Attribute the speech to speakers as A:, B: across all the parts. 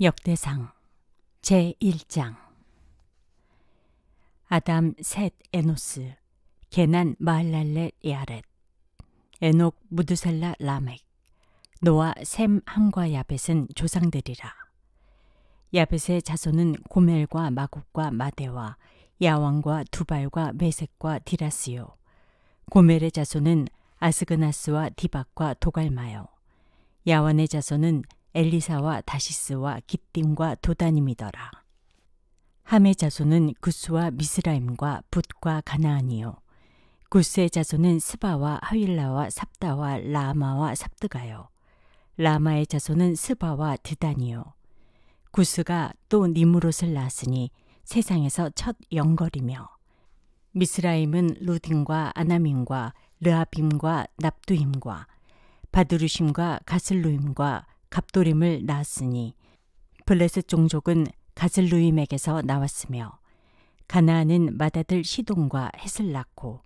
A: 역대상 제1장. 아담, 셋, 에노스, 게난, 마할랄렛, 야렛, 에녹, 무드살라, 라멕, 노아, 셈, 함과 야벳은 조상들이라. 야벳의 자손은 고멜과 마국과 마대와 야왕과 두발과 메섹과 디라스요. 고멜의 자손은 아스그나스와 디박과 도갈마요. 야완의 자손은 엘리사와 다시스와 깃딤과 도다님이더라. 함의 자손은 구스와 미스라임과 붓과 가나안이요. 구스의 자손은 스바와 하윌라와 삽다와 라마와 삽드가요. 라마의 자손은 스바와 드단이요. 구스가 또 니무롯을 낳았으니 세상에서 첫 영걸이며, 미스라임은 루딘과 아나민과 르아빔과 납두힘과 바드루심과 가슬루임과 갑도림을 낳았으니 블레셋 종족은 가슬루임에게서 나왔으며, 가나안은 맏아들 시돈과 헷을 낳고,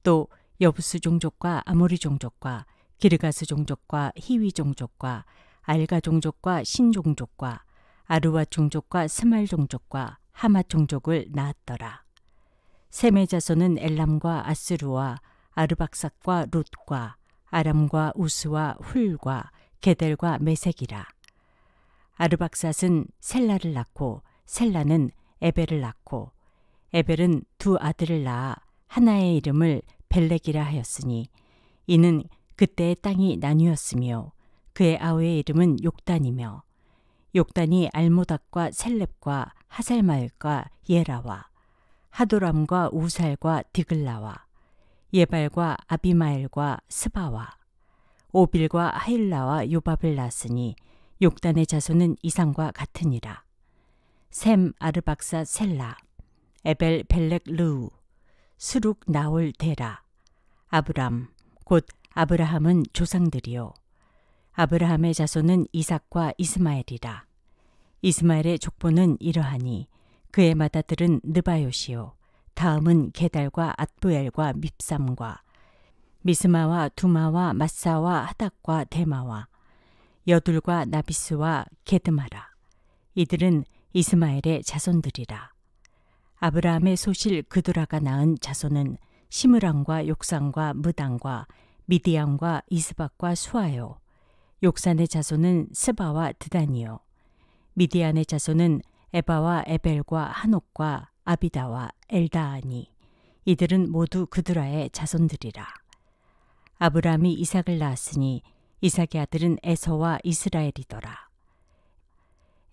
A: 또 여부스 종족과 아모리 종족과 기르가스 종족과 히위 종족과 알가 종족과 신 종족과 아르와 종족과 스말 종족과 하맛 종족을 낳았더라. 셈의 자손은 엘람과 아스루와 아르박삭과 룻과 아람과 우스와 훌과 게델과 메색이라. 아르박삿은 셀라를 낳고 셀라는 에벨을 낳고, 에벨은 두 아들을 낳아 하나의 이름을 벨렉이라 하였으니 이는 그때의 땅이 나뉘었으며, 그의 아우의 이름은 욕단이며, 욕단이 알모닥과 셀렙과 하살마엘과 예라와 하도람과 우살과 디글라와 예발과 아비마엘과 스바와 오빌과 하일라와 요밥을 낳았으니 욕단의 자손은 이상과 같으니라. 셈, 아르박사, 셀라, 에벨, 벨렉, 르우, 스룩, 나올, 데라, 아브람, 곧 아브라함은 조상들이요. 아브라함의 자손은 이삭과 이스마엘이라. 이스마엘의 족보는 이러하니 그의 맏아들은 느바요시요. 다음은 게달과 앗부엘과 밉삼과 미스마와 두마와 마사와 하닥과 데마와 여둘과 나비스와 게드마라. 이들은 이스마엘의 자손들이라. 아브라함의 소실 그두라가 낳은 자손은 시므랑과 욕산과 무당과 미디안과 이스박과 수아요. 욕산의 자손은 스바와 드단이요. 미디안의 자손은 에바와 에벨과 한옥과 아비다와 엘다아니. 이들은 모두 그두라의 자손들이라. 아브라함이 이삭을 낳았으니 이삭의 아들은 에서와 이스라엘이더라.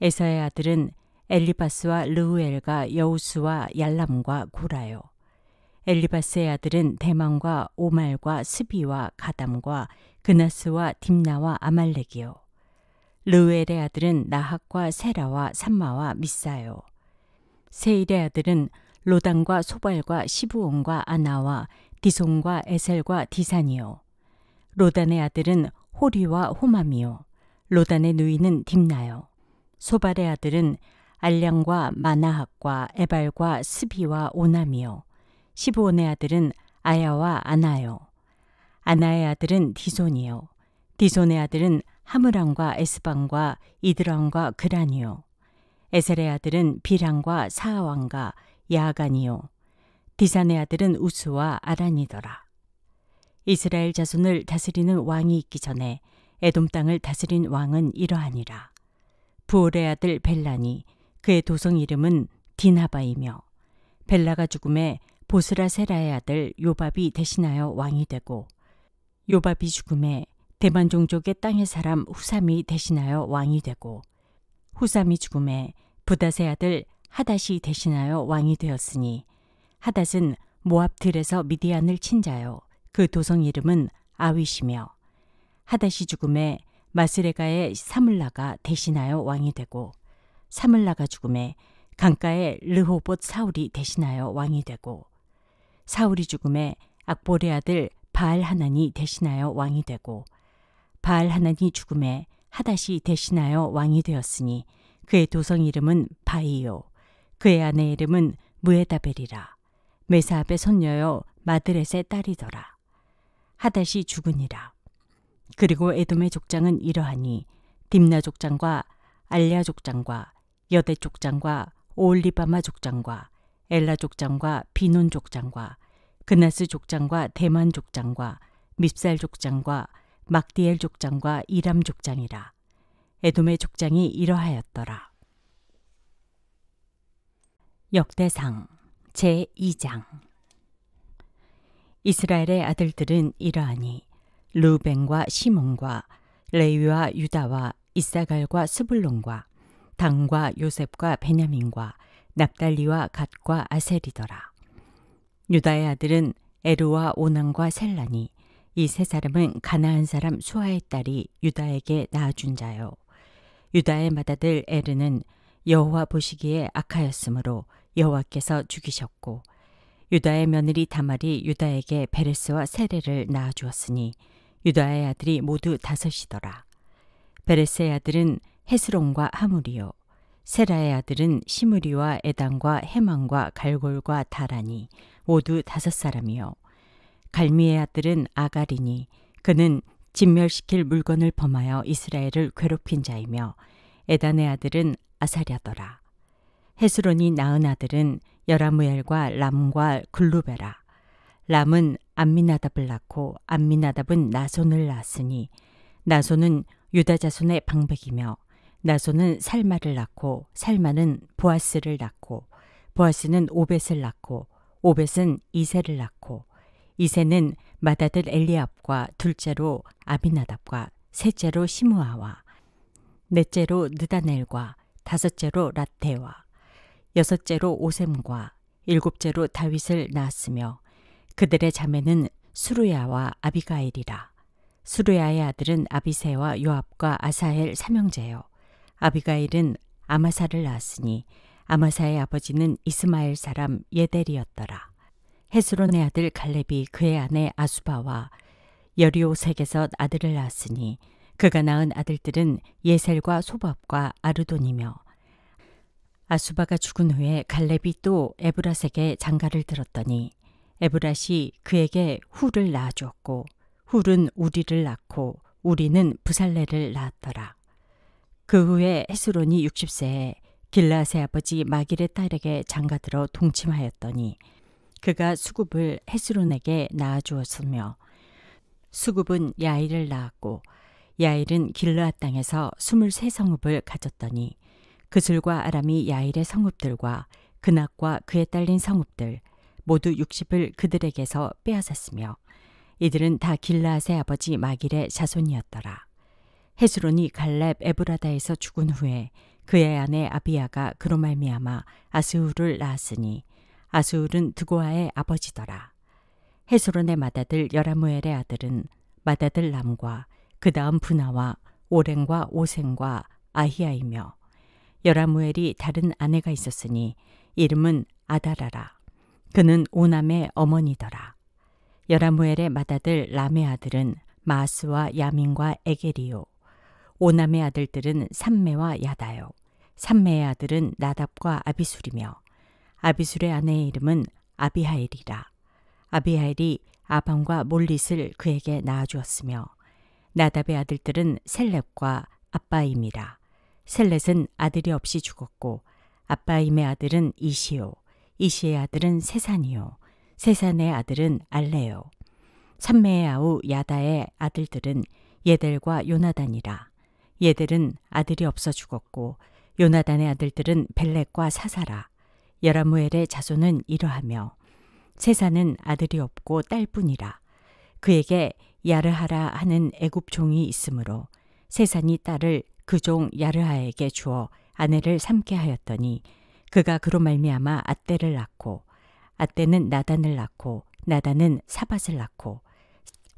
A: 에서의 아들은 엘리바스와 르우엘과 여우스와 얄람과 고라요. 엘리바스의 아들은 대만과 오말과 스비와 가담과 그나스와 딥나와 아말렉이요. 르우엘의 아들은 나학과 세라와 삼마와 미사요. 세일의 아들은 로단과 소발과 시브온과 아나와 디손과 에셀과 디산이요. 로단의 아들은 호리와 호맘이요. 로단의 누이는 딥나요. 소발의 아들은 알량과 마나학과 에발과 스비와 오남이요. 시브온의 아들은 아야와 아나요. 아나의 아들은 디손이요. 디손의 아들은 하므랑과 에스방과 이드랑과 그란이요. 에셀의 아들은 비랑과 사아왕과 야아간이요. 디산의 아들은 우스와 아란이더라. 이스라엘 자손을 다스리는 왕이 있기 전에 에돔 땅을 다스린 왕은 이러하니라. 부올의 아들 벨라니, 그의 도성 이름은 디나바이며, 벨라가 죽음에 보스라 세라의 아들 요밥이 대신하여 왕이 되고, 요밥이 죽음에 대만 종족의 땅의 사람 후삼이 대신하여 왕이 되고, 후삼이 죽음에 부닷의 아들 하닷이 대신하여 왕이 되었으니, 하닷은 모압 들에서 미디안을 친 자요. 그 도성 이름은 아윗이며, 하닷이 죽음에 마스레가의 사물라가 대신하여 왕이 되고, 사물라가 죽음에 강가의 르호봇 사울이 대신하여 왕이 되고, 사울이 죽음에 악볼의 아들 바알 하난이 대신하여 왕이 되고, 바알 하난이 죽음에 하닷이 대신하여 왕이 되었으니 그의 도성 이름은 바이요. 그의 아내 이름은 무에다벨이라. 메사압의 손녀요 마드렛의 딸이더라. 하닷이 죽으니라. 그리고 에돔의 족장은 이러하니 딥나 족장과 알랴 족장과 여대 족장과 오올리바마 족장과 엘라 족장과 비논 족장과 그나스 족장과 대만 족장과 밉살 족장과 막디엘 족장과 이람 족장이라. 에돔의 족장이 이러하였더라. 역대상 제2장. 이스라엘의 아들들은 이러하니 르우벤과 시몬과 레위와 유다와 이사갈과 스불론과 단과 요셉과 베냐민과 납달리와 갓과 아셀이더라. 유다의 아들은 에르와 오난과 셀라니, 이 세 사람은 가나안 사람 수아의 딸이 유다에게 낳아준 자요. 유다의 맏아들 에르는 여호와 보시기에 악하였으므로 여호와께서 죽이셨고, 유다의 며느리 다말이 유다에게 베레스와 세레를 낳아주었으니 유다의 아들이 모두 5이더라. 베레스의 아들은 헤스론과 하물이요, 세라의 아들은 시므리와 에단과 헤만과 갈골과 다라니 모두 5사람이요. 갈미의 아들은 아가리니 그는 진멸시킬 물건을 범하여 이스라엘을 괴롭힌 자이며, 에단의 아들은 아사랴더라. 헤스론이 낳은 아들은 여라무엘과 람과 글루베라. 람은 암미나답을 낳고 암미나답은 나손을 낳았으니 나손은 유다 자손의 방백이며, 나손은 살마를 낳고 살마는 보아스를 낳고 보아스는 오벳을 낳고 오벳은 이세를 낳고 이세는 맏아들 엘리압과 둘째로 아비나답과 셋째로 시므아와 넷째로 느다넬과 5째로 рат테와 6째로 오셈과 7째로 다윗을 낳았으며, 그들의 자매는 수루야와 아비가일이라. 수루야의 아들은 아비새와 요압과 아사헬 3형제요. 아비가일은 아마사를 낳았으니 아마사의 아버지는 이스마엘 사람 예델이었더라. 헤스론의 아들 갈렙이 그의 아내 아수바와 여리오색에서 아들을 낳았으니 그가 낳은 아들들은 예셀과 소밥과 아르돈이며, 아수바가 죽은 후에 갈렙이 또 에브라색에 장가를 들었더니 에브라시 그에게 훌을 낳아주었고, 훌은 우리를 낳고 우리는 부살레를 낳았더라. 그 후에 헤스론이 60세에 길라앗의 아버지 마길의 딸에게 장가들어 동침하였더니 그가 수굽을 헤스론에게 낳아주었으며, 수굽은 야일을 낳았고 야일은 길르앗 땅에서 23성읍을 가졌더니 그술과 아람이 야일의 성읍들과 그낙과 그에 딸린 성읍들 모두 60을 그들에게서 빼앗았으며, 이들은 다 길르앗의 아버지 마길의 자손이었더라. 헤스론이 갈렙 에브라다에서 죽은 후에 그의 아내 아비야가 그로 말미암아 아스훌을 낳았으니 아스훌은 드고아의 아버지더라. 헤스론의 맏아들 여라무엘의 아들은 맏아들 람과 그 다음 분하와 오렌과 오센과 아히야이며, 여라무엘이 다른 아내가 있었으니 이름은 아다라라. 그는 오남의 어머니더라. 여라무엘의 맏아들 람의 아들은 마스와 야민과 에게리요. 오남의 아들들은 삼매와 야다요. 삼매의 아들은 나답과 아비술이며, 아비술의 아내의 이름은 아비하일이라. 아비하일이 아방과 몰릿을 그에게 낳아주었으며, 나답의 아들들은 셀렙과 아빠임이라. 셀렛은 아들이 없이 죽었고 아빠임의 아들은 이시요, 이시의 아들은 세산이요, 세산의 아들은 알레요. 삼매의 아우 야다의 아들들은 예델과 요나단이라. 예델은 아들이 없어 죽었고 요나단의 아들들은 벨렉과 사사라. 여라무엘의 자손은 이러하며, 세산은 아들이 없고 딸뿐이라. 그에게 야르하라 하는 애굽 종이 있으므로 세산이 딸을 그 종 야르하에게 주어 아내를 삼게 하였더니 그가 그로 말미암아 앗대를 낳고, 앗대는 나단을 낳고 나단은 사밧을 낳고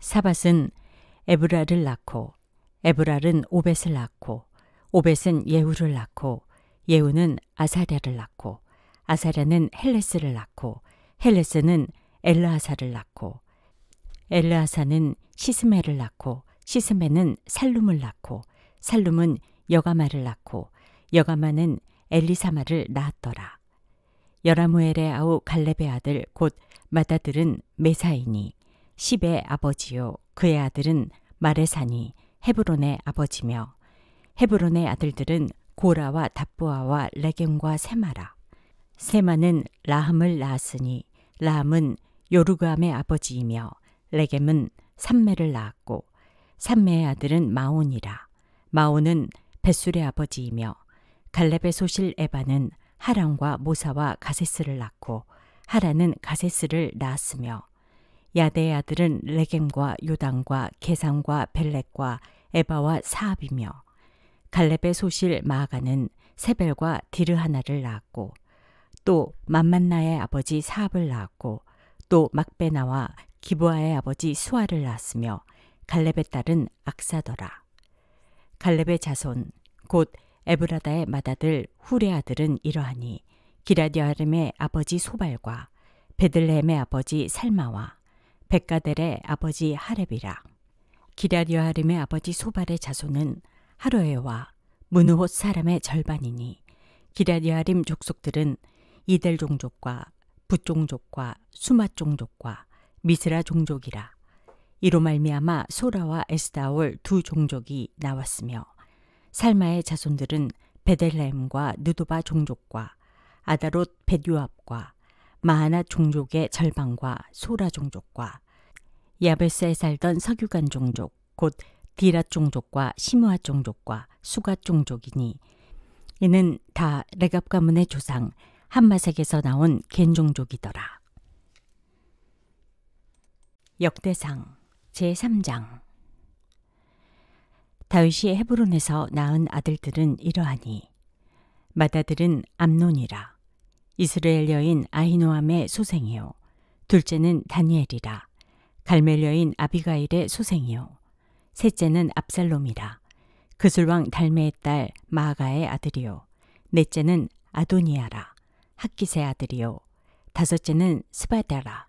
A: 사밧은 에브랄을 낳고 에브랄은 오벳을 낳고 오벳은 예후를 낳고 예후는 아사랴를 낳고 아사랴는 헬레스를 낳고 헬레스는 엘르하사를 낳고 엘르하사는 시스메를 낳고 시스메는 살룸을 낳고 살룸은 여가마를 낳고 여가마는 엘리사마를 낳았더라. 여라무엘의 아우 갈렙의 아들 곧 맏아들은 메사이니 십의 아버지요, 그의 아들은 마레사니 헤브론의 아버지며, 헤브론의 아들들은 고라와 답부아와 레겜과 세마라. 세마는 라함을 낳았으니 라함은 요르그암의 아버지이며 레겜은 삼매를 낳았고 삼매의 아들은 마온이라. 마온은 벳술의 아버지이며 갈렙의 소실 에바는 하란과 모사와 가세스를 낳고 하란은 가세스를 낳았으며 야대의 아들은 레겜과 요단과 게삼과 벨렉과 에바와 사압이며 갈렙의 소실 마아가는 세벨과 디르하나를 낳았고 또 맘만나의 아버지 사압을 낳았고 또 막베나와 기브아의 아버지 수아를 낳았으며 갈렙의 딸은 악사더라. 갈렙의 자손 곧 에브라다의 맏아들 훌의 아들은 이러하니 기럇여아림의 아버지 소발과 베들레헴의 아버지 살마와 백가델의 아버지 하렙이라. 기럇여아림의 아버지 소발의 자손은 하로에와 무느옷 사람의 절반이니 기럇여아림 족속들은 이델 종족과 붓 종족과 수맛 종족과 미스라 종족이라. 이로 말미암아 소라와 에스다올 두 종족이 나왔으며 살마의 자손들은 베들레헴과 느도바 종족과 아다롯 벳요압과 마하나 종족의 절반과 소라 종족과 야베스에 살던 서규간 종족 곧 디랏 종족과 시므앗 종족과 수갓 종족이니 이는 다 레갑 가문의 조상 함마색에서 나온 겐 종족이더라. 역대상 제3장. 다윗이 헤브론에서 낳은 아들들은 이러하니 맏아들은 암논이라. 이스라엘 여인 아히노암의 소생이요 둘째는 다니엘이라. 갈멜 여인 아비가일의 소생이요 셋째는 압살롬이라. 그술왕 달메의 딸 마아가의 아들이요 넷째는 아도니아라. 학깃의 아들이요 다섯째는 스바다라.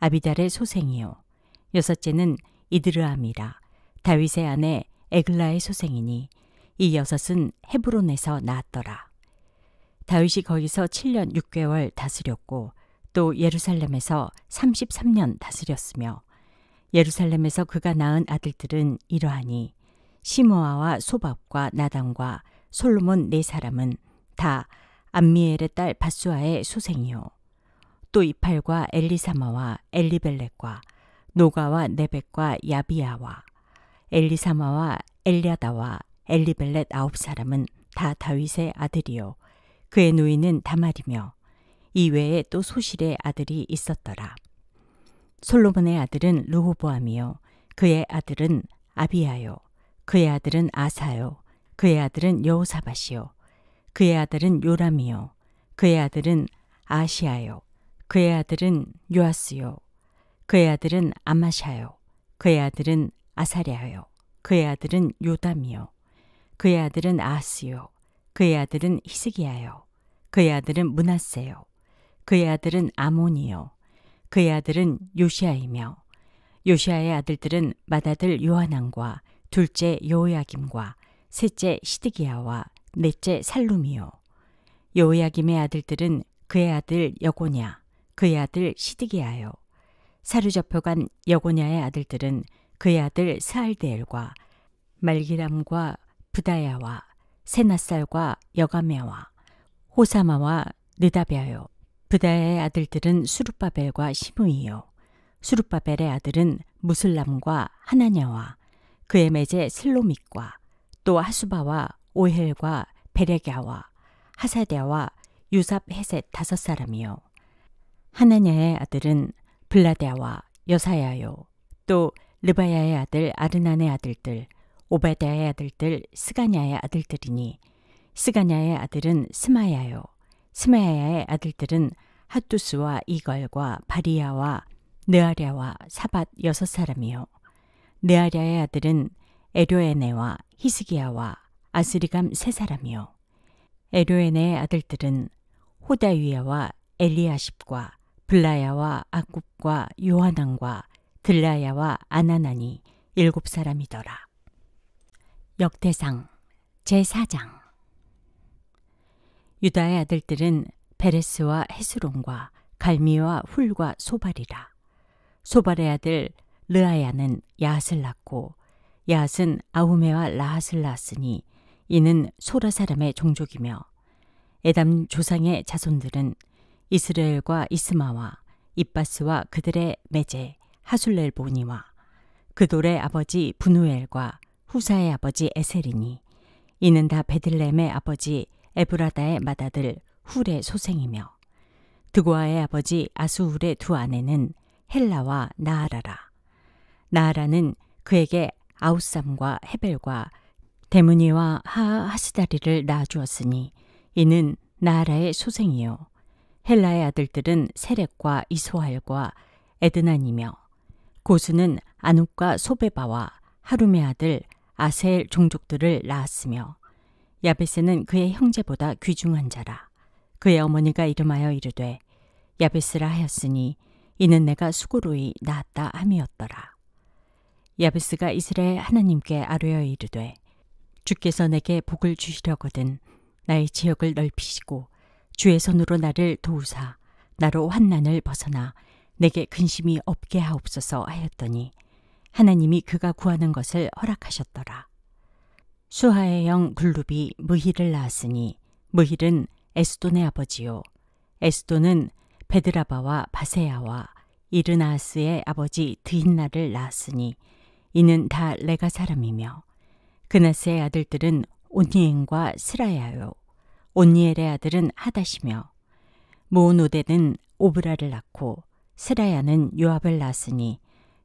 A: 아비달의 소생이요 여섯째는 이드르암이라. 다윗의 아내 에글라의 소생이니 이 여섯은 헤브론에서 낳았더라. 다윗이 거기서 7년 6개월 다스렸고 또 예루살렘에서 33년 다스렸으며 예루살렘에서 그가 낳은 아들들은 이러하니 시므아와 소밥과 나단과 솔로몬 네 사람은 다 암미엘의 딸 바수아의 소생이요 또 이팔과 엘리사마와 엘리벨렉과 노가와 네벡과 야비야와 엘리사마와 엘랴다와 엘리벨렛 9사람은 다 다윗의 아들이요 그의 누이는 다말이며 이외에 또 소실의 아들이 있었더라. 솔로몬의 아들은 르호보암이요 그의 아들은 아비야요 그의 아들은 아사요 그의 아들은 여호사밧이요 그의 아들은 요람이요 그의 아들은 아시아요 그의 아들은 요아스요 그의 아들은 아마샤요 그의 아들은 아사랴요 그의 아들은 요담이요 그의 아들은 아하스요 그의 아들은 히스기야요 그의 아들은 므낫세요 그의 아들은 아몬이요 그의 아들은 요시아이며 요시아의 아들들은 맏아들 요하난과 둘째 여호야김과 셋째 시드기야와 넷째 살룸이요 여호야김의 아들들은 그의 아들 여고냐 그의 아들 시드기야요 사르잡혀간 여고냐의 아들들은 그의 아들 스알드엘과 말기람과 브다야와 세나살과 여가메와 호사마와 느다베아요 브다야의 아들들은 수룹바벨과 시므이요 수룹바벨의 아들은 무슬람과 하나냐와 그의 매제 슬로믹과 또 하수바와 오헬과 베레갸와 하사랴와 유삽 헤셋 5사람이요 하나냐의 아들은 블라데와 여사야요 또 르바야의 아들 아르난의 아들들 오바댜의 아들들 스가냐의 아들들이니 스가냐의 아들은 스마야요 스마야의 아들들은 핫두스와 이걸과 바리야와 느아랴와 사밧 6사람이요 느아랴의 아들은 에료에네와 히스기야와 아스리감 3사람이요 에료에네의 아들들은 호다위야와 엘리아십과 블라야와 아굽과 요하난과 들라야와 아나나니 7사람이더라. 역대상 제4장. 유다의 아들들은 베레스와 헤스론과 갈미와 훌과 소발이라. 소발의 아들 르아야는 야핫을 낳고 야핫은 아후메와 라핫을 낳았으니 이는 소라 사람의 종족이며 에담 조상의 자손들은 이스라엘과 이스마와 입바스와 그들의 매제 하술렐보니와 그돌의 아버지 분우엘과 후사의 아버지 에셀이니 이는 다 베들레헴의 아버지 에브라다의 맏아들 훌의 소생이며 드고아의 아버지 아수훌의 두 아내는 헬라와 나아라라. 나아라는 그에게 아우삼과 헤벨과 데므니와 하스다리를 낳아주었으니 이는 나아라의 소생이요 헬라의 아들들은 세렉과 이소할과 에드난이며 고수는 아눕과 소베바와 하룸의 아들 아셀 종족들을 낳았으며 야베스는 그의 형제보다 귀중한 자라. 그의 어머니가 이름하여 이르되 야베스라 하였으니 이는 내가 수고로이 낳았다 함이었더라. 야베스가 이스라엘 하나님께 아뢰어 이르되 주께서 내게 복을 주시려거든 나의 지역을 넓히시고 주의 손으로 나를 도우사 나로 환난을 벗어나 내게 근심이 없게 하옵소서 하였더니 하나님이 그가 구하는 것을 허락하셨더라. 수하의 영 글룹이 무힐을 낳았으니 무힐은 에스돈의 아버지요 에스돈은 베드라바와 바세야와 이르나스의 아버지 드힌나를 낳았으니 이는 다 레가 사람이며 그나스의 아들들은 온니엘과 스라야요 온니엘의 아들은 하닷이며 모노데는 오브라를 낳고 스라야는 요압을 낳았으니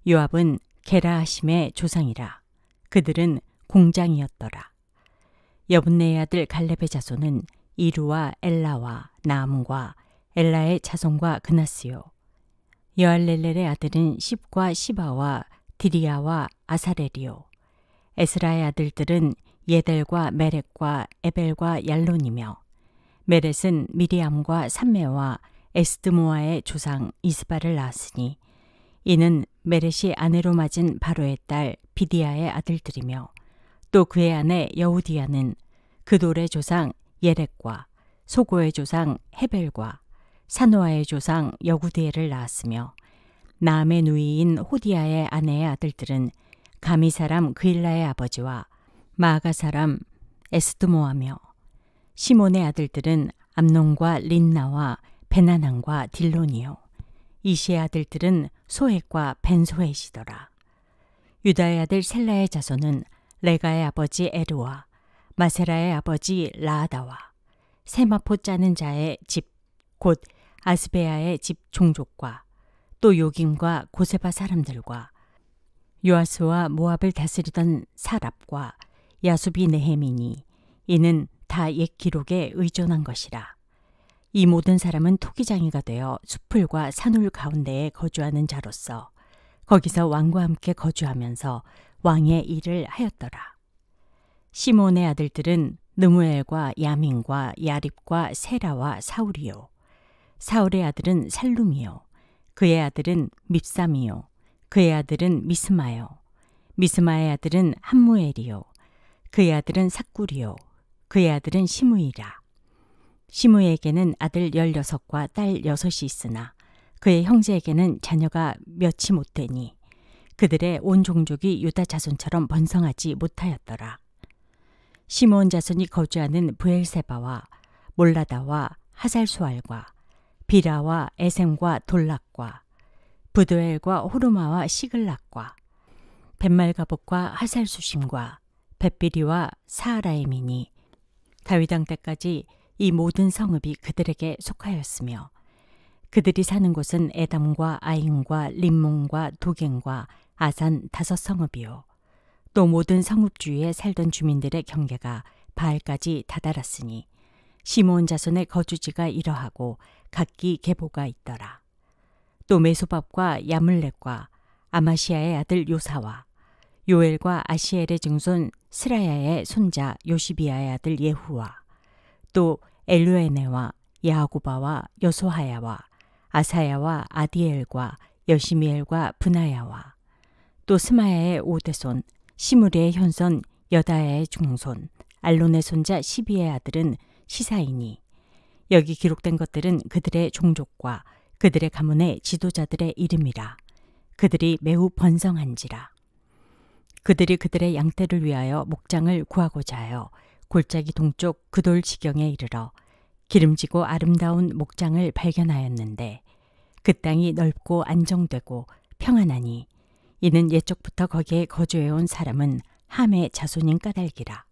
A: 요압은 게라하심의 조상이라. 그들은 공장이었더라. 여분네의 아들 갈렙의 자손은 이루와 엘라와 나암과 엘라의 자손과 그나스요 여알렐렐의 아들은 십과 시바와 디리아와 아사렐이요 에스라의 아들들은 예델과 메렉과 에벨과 얄론이며 메렛은 미리암과 삼메와 에스드모아의 조상 이스바를 낳았으니 이는 메렛이 아내로 맞은 바로의 딸 비디아의 아들들이며 또 그의 아내 여우디아는 그돌의 조상 예렉과 소고의 조상 헤벨과 사노아의 조상 여구디엘을 낳았으며 나암의 누이인 호디아의 아내의 아들들은 가미 사람 그일라의 아버지와 마아가 사람 에스드모아며 시몬의 아들들은 암논과 린나와 베나난과 딜론이요 이시의 아들들은 소헷과 벤소헷이더라. 유다의 아들 셀라의 자손은 레가의 아버지 에르와 마세라의 아버지 라아다와 세마포 짜는 자의 집 곧 아스베야의 집 종족과 또 요김과 고세바 사람들과 요아스와 모압을 다스리던 사랍과 야수비 네헤미니 이는 다 옛 기록에 의존한 것이라. 이 모든 사람은 토기장이가 되어 수풀과 산울 가운데에 거주하는 자로서 거기서 왕과 함께 거주하면서 왕의 일을 하였더라. 시몬의 아들들은 느무엘과 야민과 야립과 세라와 사울이요 사울의 아들은 살룸이요 그의 아들은 밉삼이요 그의 아들은 미스마요 미스마의 아들은 함무엘이요 그의 아들은 삭구리요 그의 아들은 시므이라. 시므에게는 아들 16과 딸 6이 있으나 그의 형제에게는 자녀가 몇이 못되니 그들의 온 종족이 유다 자손처럼 번성하지 못하였더라. 시므온 자손이 거주하는 브엘세바와 몰라다와 하살수알과 비라와 에셈과 돌락과 부드엘과 호르마와 시글락과 벳말가복과 하살수심과 벳비리와 사하라임이니 다윗 왕 때까지 이 모든 성읍이 그들에게 속하였으며 그들이 사는 곳은 에담과 아인과 림몬과 도겐과 아산 5성읍이요 또 모든 성읍 주위에 살던 주민들의 경계가 바알까지 다다랐으니 시므온 자손의 거주지가 이러하고 각기 계보가 있더라. 또 메소밥과 야물렉과 아마시아의 아들 요사와 요엘과 아시엘의 증손 스라야의 손자 요시비아의 아들 예후와 또 엘루에네와 야고바와 여소하야와 아사야와 아디엘과 여시미엘과 브나야와 또 스마야의 오대손 시므리의 현손 여다야의 중손 알론의 손자 시비의 아들은 시사이니 여기 기록된 것들은 그들의 종족과 그들의 가문의 지도자들의 이름이라. 그들이 매우 번성한지라. 그들이 그들의 양떼를 위하여 목장을 구하고자 하여 골짜기 동쪽 그돌 지경에 이르러 기름지고 아름다운 목장을 발견하였는데 그 땅이 넓고 안정되고 평안하니 이는 옛적부터 거기에 거주해온 사람은 함의 자손인 까닭이라.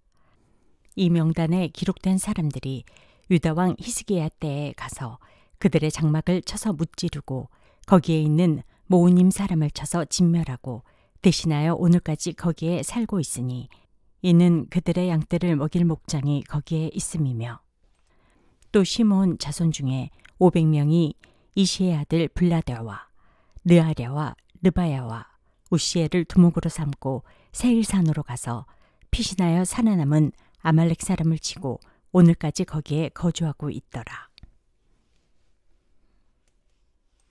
A: 이 명단에 기록된 사람들이 유다 왕 히스기야 때에 가서 그들의 장막을 쳐서 무찌르고 거기에 있는 모우님 사람을 쳐서 진멸하고 대신하여 오늘까지 거기에 살고 있으니 이는 그들의 양떼를 먹일 목장이 거기에 있음이며, 또 시몬 자손 중에 500명이 이시의 아들 블라다와 느아랴와 르바야와 우시엘을 두목으로 삼고 세일산으로 가서 피신하여 살아남은 아말렉 사람을 치고 오늘까지 거기에 거주하고 있더라.